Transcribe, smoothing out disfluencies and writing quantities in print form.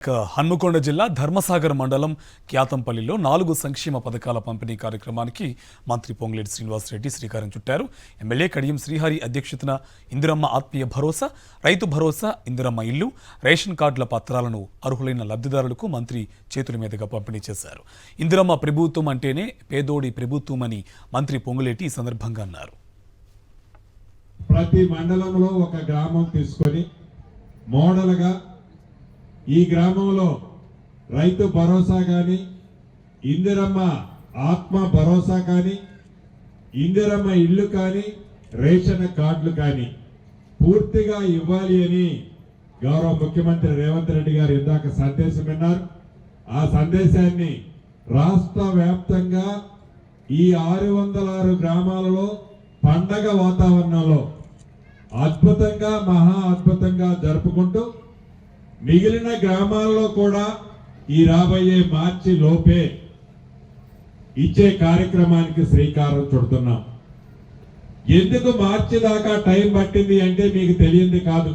హన్మకొండ జిల్లా ధర్మసాగర్ మండలం క్యాతంపల్లిలో 4 సంక్షేమ పథకాల పంపిణీ కార్యక్రమానికి మంత్రి పొంగులేటి శ్రీనివాసరెడ్డి శ్రీకారం చుట్టారు. ఎమ్మెల్యే కడియం శ్రీహరి అధ్యక్షతన ఇందిరమ్మ ఆత్మీయ భరోసా, రైతు భరోసా, ఇందిరమ్మ ఇల్లు, రేషన్ కార్డుల పత్రాలను అర్హులైన లబ్ధిదారులకు మంత్రి చేతుల మీదుగా పంపిణీ చేశారు. ఇందిరమ్మ ప్రభుత్వం అంటేనే పేదోడి ప్రభుత్వం అని మంత్రి పొంగులేటి ఈ సందర్భంగా అన్నారు. ప్రతి మండలంలో ఒక గ్రామం తీసుకొని మోడల్గా ఈ గ్రామంలో రైతు భరోసా కానీ, ఇందిరమ్మ ఆత్మ భరోసా కానీ, ఇందిరమ్మ ఇల్లు కానీ, రేషన్ కార్డులు కానీ పూర్తిగా ఇవ్వాలి అని గౌరవ ముఖ్యమంత్రి రేవంత్ రెడ్డి గారు ఇందాక సందేశం విన్నారు. ఆ సందేశాన్ని రాష్ట్ర వ్యాప్తంగా ఈ 606 గ్రామాలలో పండగ వాతావరణంలో అద్భుతంగా, మహా అద్భుతంగా జరుపుకుంటూ మిగిలిన గ్రామాల్లో కూడా ఈ రాబోయే మార్చి లోపే ఇచ్చే కార్యక్రమానికి శ్రీకారం చుడుతున్నాం. ఎందుకు మార్చి దాకా టైం పట్టింది అంటే మీకు తెలియంది కాదు.